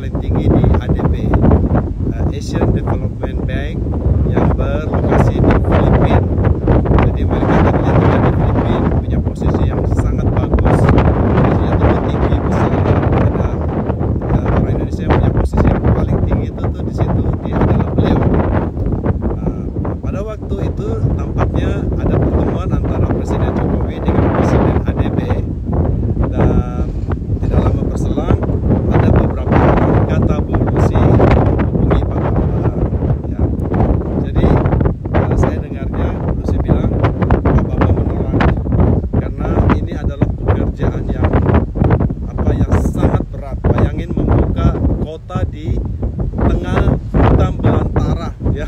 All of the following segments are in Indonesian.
paling tinggi di ADB, Asian Development Bank, yang berlokasi di Filipina. Jadi mereka tadinya tinggal di Filipina, punya posisi yang sangat bagus, gajinya tentu tinggi, besar. Ada orang Indonesia yang punya posisi yang paling tinggi itu tuh di situ, dia adalah beliau. Pada waktu itu tampaknya ada pertemuan antara Presiden Jokowi dengan Presiden ADB, dan tidak lama berselang ada beberapa orang kata Bu Lucy menghubungi Pak Bambang, ya. Jadi saya dengarnya Bu Lucy bilang Pak Bambang menolak karena ini adalah pekerjaan yang sangat berat. Bayangin membuka kota di tengah hutan belantara, ya.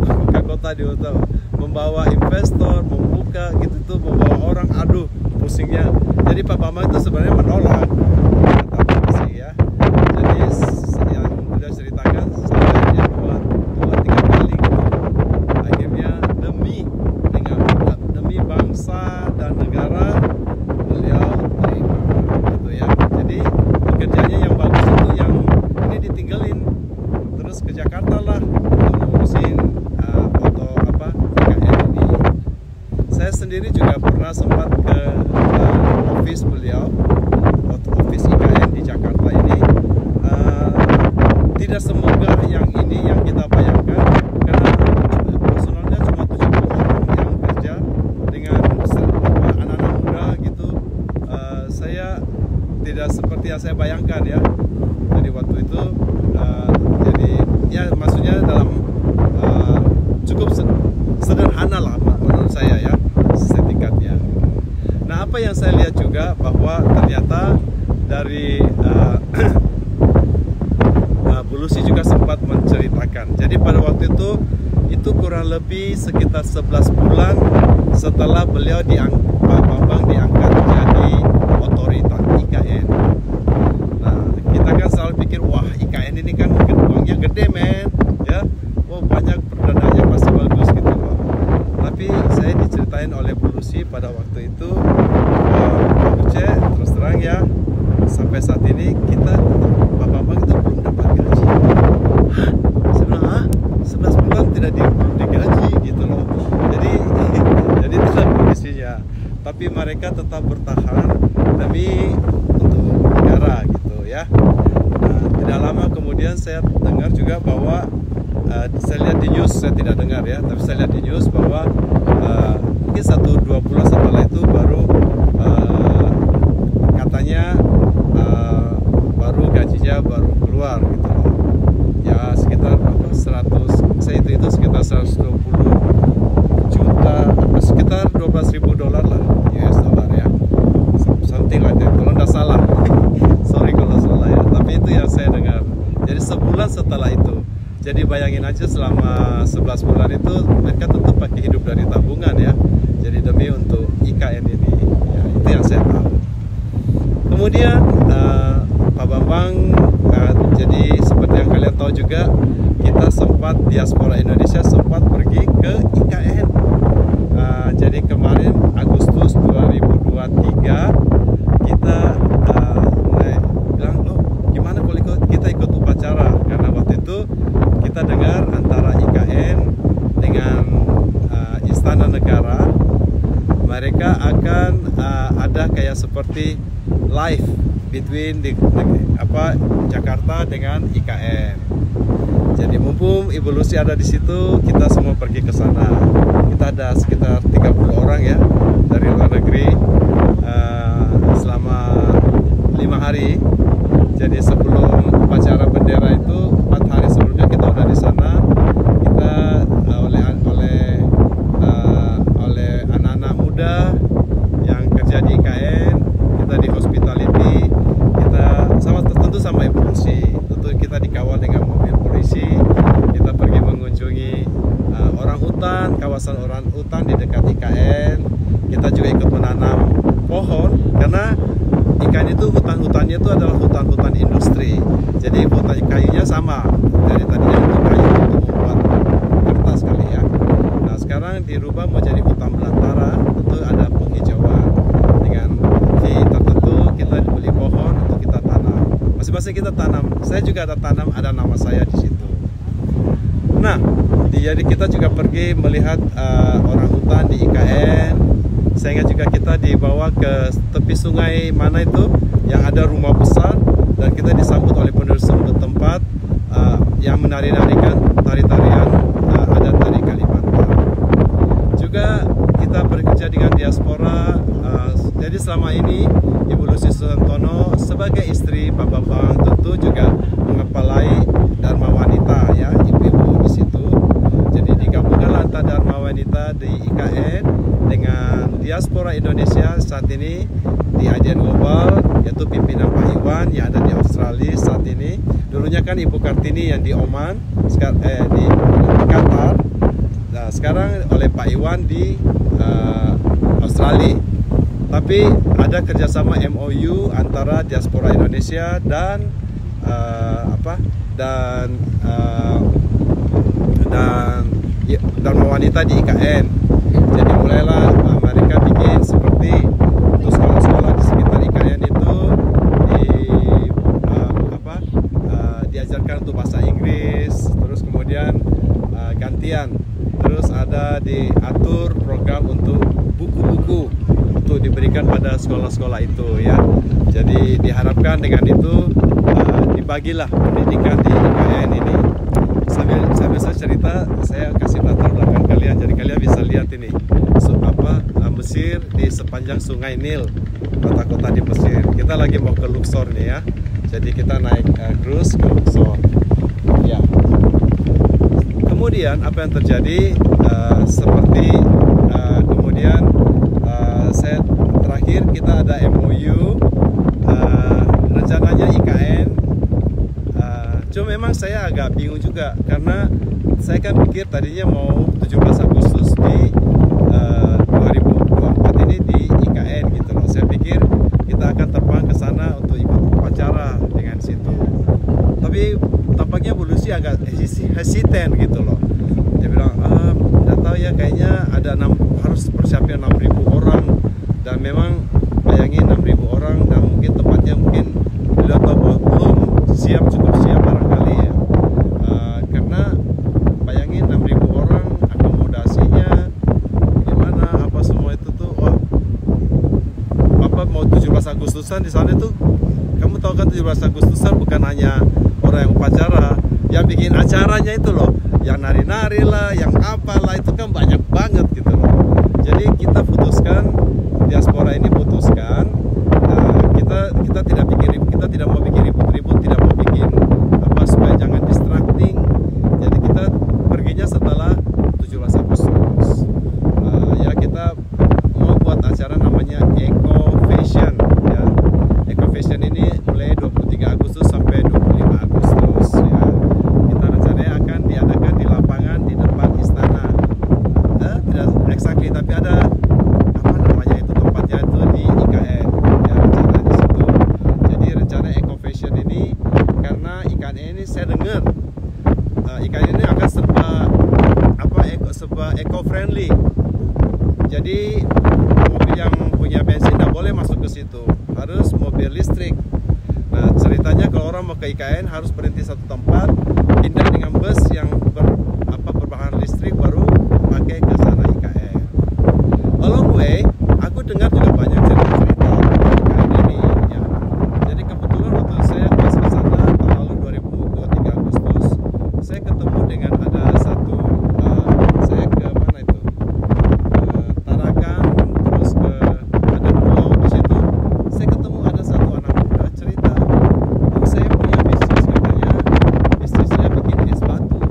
Membuka kota di hutan, membawa investor, membuka gitu tuh, membawa orang, aduh pusingnya. Jadi Pak Bambang itu sebenarnya menolak, kata sih, ya. Jadi yang sudah ceritakan sampai dia dua tiga kali gitu. Akhirnya demi bangsa dan negara beliau terima gitu, ya. Jadi pekerjaannya yang bagus itu yang ini ditinggalin terus ke Jakarta lah untuk ngurusin IKN ini. Saya sendiri juga pernah sempat ke office beliau, office IKN di Jakarta ini. Tidak semegah yang ini yang kita bayangkan, karena personalnya cuma 70 orang yang kerja dengan anak-anak muda gitu. Saya tidak seperti yang saya bayangkan, ya. Jadi waktu itu jadi ya maksudnya dalam cukup sederhana lah menurut saya, ya, setingkatnya. Nah, apa yang saya lihat juga bahwa ternyata dari Bu Lucy juga sempat menceritakan. Jadi pada waktu itu kurang lebih sekitar 11 bulan setelah beliau Pak Bambang diangkat jadi otorita IKN. Nah, kita kan selalu pikir, wah IKN ini kan mungkin uangnya gede, men, ya. Wah, banyak perdananya pasti bagus gitu loh. Tapi saya diceritain oleh Bu Lucy pada waktu itu, Pak Uce, terus terang ya, sampai saat ini Pak Bambang itu belum dapat gaji. Hah? Saya bilang, hah? 11 bulan belum digaji gitu loh. Jadi itulah kondisinya. Tapi mereka tetap bertahan demi untuk negara gitu, ya. Nah, tidak lama kemudian saya dengar juga bahwa saya lihat di news, saya tidak dengar, ya, tapi saya lihat di news bahwa mungkin 1-2 bulan setelah itu baru katanya baru gajinya baru keluar gitu loh. Ya sekitar 100, saya itu sekitar 120 juta, sekitar $12.000 lah, US dollar, ya. Something like that, kalau nggak salah. Sorry kalau salah, ya. Tapi itu yang saya dengar. Jadi sebulan setelah itu. Jadi bayangin aja selama 11 bulan itu mereka tentu pakai hidup dari tabungan, ya. Jadi demi untuk IKN ini, ya, itu yang saya tahu. Kemudian Pak Bambang, jadi seperti yang kalian tahu juga, kita sempat diaspora Indonesia sempat pergi ke IKN. Jadi kemarin Agustus 2023 kita bilang, loh gimana kalau kita ikut upacara, karena waktu itu kita dengar antara IKN dengan Istana Negara mereka akan ada kayak seperti live between Jakarta dengan IKN. Jadi mumpung Ibu Lucy ada di situ, kita semua pergi ke sana. Kita ada sekitar 30 orang, ya, dari luar negeri selama 5 hari. Jadi sebelum upacara bendera itu 4 hari sebelumnya kita udah di sana. Kita oleh anak-anak muda yang kerja di IKN, kita di hospitality, kita tentu sama Ibu Lucy. Tentu kita dikawal dengan mobil polisi. Kita pergi mengunjungi orang hutan, kawasan orang hutan di dekat IKN. Kita juga ikut menanam pohon, karena IKN itu hutan-hutannya itu adalah hutan-hutan industri. Jadi hutan kayunya sama dari tadinya untuk kayu untuk membuat kertas kali, ya. Nah sekarang dirubah menjadi hutan belantara, tentu ada penghijauan dengan fee tertentu. Kita beli pohon untuk kita tanam. Masing-masing biasa kita tanam. Saya juga ada tanam, ada nama saya di situ. Nah, jadi kita juga pergi melihat orang hutan di IKN, sehingga juga kita dibawa ke tepi sungai mana itu yang ada rumah besar, dan kita disambut oleh penulis setempat yang menari-narikan tari-tarian adat dari Kalimantan. Juga kita bekerja dengan diaspora. Jadi selama ini Ibu Lucy Susantono sebagai istri Pak Bambang tentu juga mengepalai Dharma Wanita, ya, ibu-ibu di situ. Jadi digabungkanlah antara Dharma Wanita di IKN dengan diaspora Indonesia saat ini di ADN Global, yaitu pimpinan Pak Iwan yang ada di Australia saat ini. Dulunya kan Ibu Kartini yang di Oman, di Qatar. Nah, sekarang oleh Pak Iwan di Australia. Tapi ada kerjasama MOU antara diaspora Indonesia dan Dharma Wanita di IKN. Jadi mulailah mereka bikin seperti untuk sekolah-sekolah di sekitar IKN itu diajarkan untuk bahasa Inggris, terus kemudian gantian, terus ada diatur program untuk buku-buku untuk diberikan pada sekolah-sekolah itu, ya. Jadi diharapkan dengan itu dibagilah pendidikan di IKN ini. Sambil saya cerita, saya kasih latar belakang kalian, jadi kalian bisa lihat ini Mesir di sepanjang Sungai Nil, kota-kota di Mesir. Kita lagi mau ke Luxor nih, ya. Jadi kita naik cruise ke Luxor, ya. Kemudian apa yang terjadi? Kemudian saya terakhir kita ada MOU, rencananya IKN. Cuma memang saya agak bingung juga karena saya kan pikir tadinya mau 17 Agustus di 2024 ini di IKN gitu loh. Saya pikir kita akan terbang ke sana untuk ikut upacara dengan situ. Tapi tampaknya Bu Lucy agak hesitant gitu loh. Dia bilang, nggak tahu ya, kayaknya harus persiapkan 6.000 orang, dan memang bayangin 6.000 orang, dan mungkin tempatnya mungkin beliau tahu belum cukup siap barangkali, ya. Karena bayangin 6.000 orang, akomodasinya gimana, apa semua itu tuh, mau 17 Agustusan di sana tuh, kamu tahu kan 17 Agustusan bukan hanya orang yang upacara, yang bikin acaranya itu loh, yang nari-nari lah, yang apalah, itu kan banyak banget gitu loh. Jadi kita putuskan, diaspora ini putuskan, kita tidak mau bikin ribut-ribut, tidak mau bikin supaya jangan distracting. Jadi kita perginya setelah 17 Agustus. Ya, kita mau buat acara namanya Eco Fashion, ya. Eco Fashion ini mulai 23 Agustus sampai 25 Agustus, ya. Kita rencananya akan diadakan di lapangan di depan istana. Tidak exactly, tapi ada apa namanya itu tempatnya itu di IKN, ya, rencana di situ. Jadi rencana Eco Fashion ini, karena IKN ini saya dengar IKN ini akan serba eco friendly. Jadi mobil yang punya bensin tidak boleh masuk ke situ, harus mobil listrik. Nah, ceritanya kalau orang mau ke IKN harus berhenti satu tempat, pindah dengan bus yang berbahan listrik, baru pakai ke sana IKN. Along way, aku dengar juga banyak cerita-cerita IKN ini, ya. Jadi kebetulan waktu saya pas ke sana tahun lalu 23 Agustus, saya ketemu dengan ada satu, saya ke mana itu, Tarakan, terus ada pulau di situ. Saya ketemu ada satu anak muda cerita, saya punya bisnis, katanya bisnisnya bikin es batu.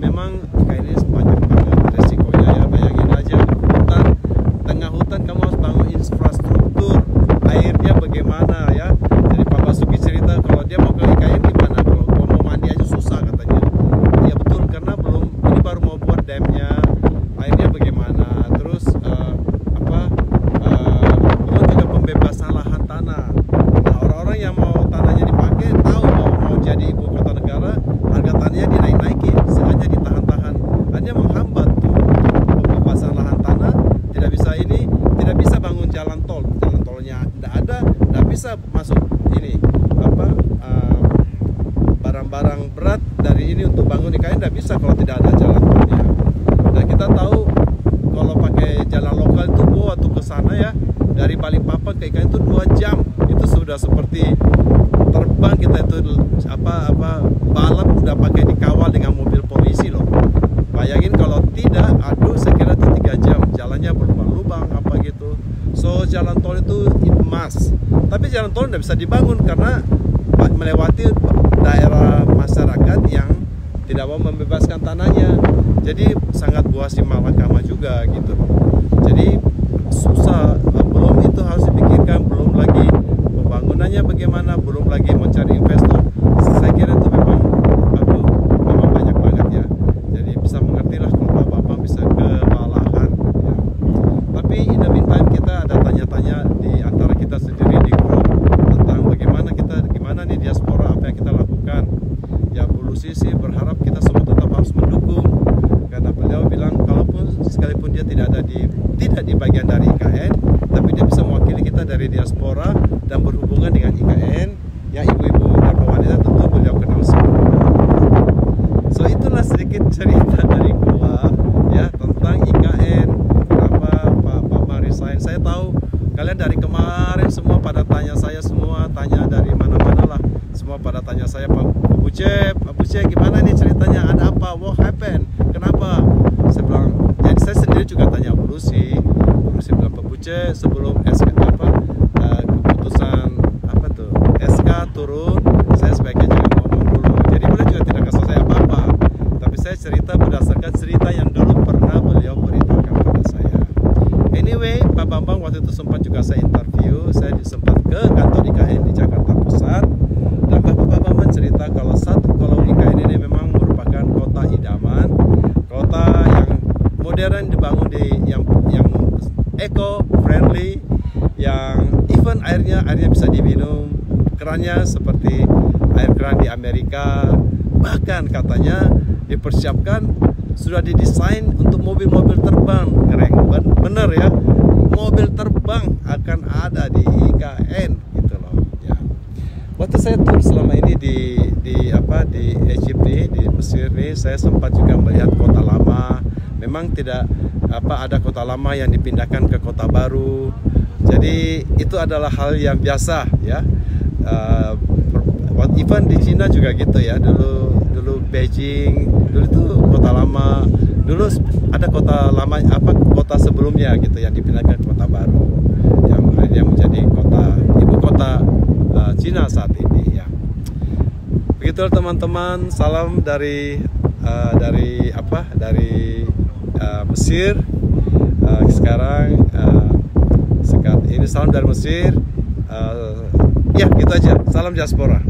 memang IKN ini banyak banget resikonya ya. Bayangin aja hutan, tengah hutan kamu harus bangun infrastruktur, airnya bagaimana ya. Jadi Pak Basuki cerita kalau dia mau ke IKN gimana, kalau mau mandi aja susah katanya. Ya betul, karena ini baru mau buat damnya, airnya bagaimana, terus belum juga pembebasan lahan tanah. Nah, orang-orang yang mau tanahnya dipakai tahu bahwa mau jadi ibu kota negara, harga tanahnya dinaik-naikin, sengaja ditahan-tahan. Hanya menghambat tuh pembebasan lahan tanah. Tidak bisa bangun jalan tolnya tidak ada, tidak bisa masuk ini barang-barang berat dari ini untuk bangun IKN, tidak bisa kalau tidak ada jalan tolnya. Dan kita tahu kalau pakai jalan lokal itu waktu ke sana ya, dari Balikpapan ke IKN itu 2 jam. Itu sudah seperti terbang kita itu balap udah pakai dikawal dengan mobil polisi loh. Bayangin kalau tidak, aduh saya kira itu 3 jam, jalannya berlubang-lubang apa gitu. So jalan tol itu emas, tapi jalan tol tidak bisa dibangun karena melewati daerah masyarakat yang tidak mau membebaskan tanahnya. Jadi sangat buas di malakama juga gitu. Jadi susah, belum itu harus dipikirkan, belum lagi pembangunannya bagaimana, belum lagi mencari investor. Saya kira itu memang banyak banget ya. Jadi bisa mengerti lah kalau Pak Bambang bisa kewalahan ya. Tapi in the meantime kita ada tanya-tanya di antara kita sendiri di grup tentang gimana nih diaspora, apa yang kita lakukan. Ya Bu Lucy sih berharap kita semua tetap harus mendukung, karena beliau bilang sekalipun dia tidak di bagian dari IKN, tapi dia bisa mewakili kita dari diaspora dan berhubungan dengan IKN yang ibu-ibu dan wanita tentu beliau kenal semua. So itulah sedikit cerita dari gua ya tentang IKN, kenapa Pak Bambang resign. Saya tahu kalian dari kemarin semua pada tanya saya, tanya dari mana-mana lah, semua pada tanya saya, Pak Buce gimana nih ceritanya, ada apa, what happened, kenapa? Saya bilang, jadi saya sendiri juga tanya Bu Lucy bilang, Pak Buce sebelum keputusan SK turun, saya sebaiknya jangan ngomong dulu. Jadi beliau juga tidak kasih saya apa-apa, tapi saya cerita berdasarkan cerita yang dulu pernah beliau beritahukan pada saya. Anyway, Pak Bambang waktu itu sempat juga saya interview, saya sempat ke kantor IKN di Jakarta Pusat, dan Pak Bambang cerita kalau IKN ini memang merupakan kota idaman, kota yang modern, dibangun yang eco friendly, yang even airnya bisa diminum, kerannya seperti air keran di Amerika, bahkan katanya dipersiapkan sudah didesain untuk mobil-mobil terbang. Keren, bener ya, mobil terbang akan ada di IKN gitu loh ya. Waktu saya tur selama ini di Egypt nih, di Mesir nih, saya sempat juga melihat kota lama. Memang tidak ada kota lama yang dipindahkan ke kota baru. Jadi itu adalah hal yang biasa ya. Even di Cina juga gitu ya. Dulu Beijing, dulu itu kota lama. Dulu ada kota lama kota sebelumnya gitu yang dipindahkan ke kota baru, yang menjadi ibu kota Cina saat ini ya. Begitu teman-teman, salam dari Mesir. Sekarang ini salam dari Mesir. Ya gitu aja, salam diaspora.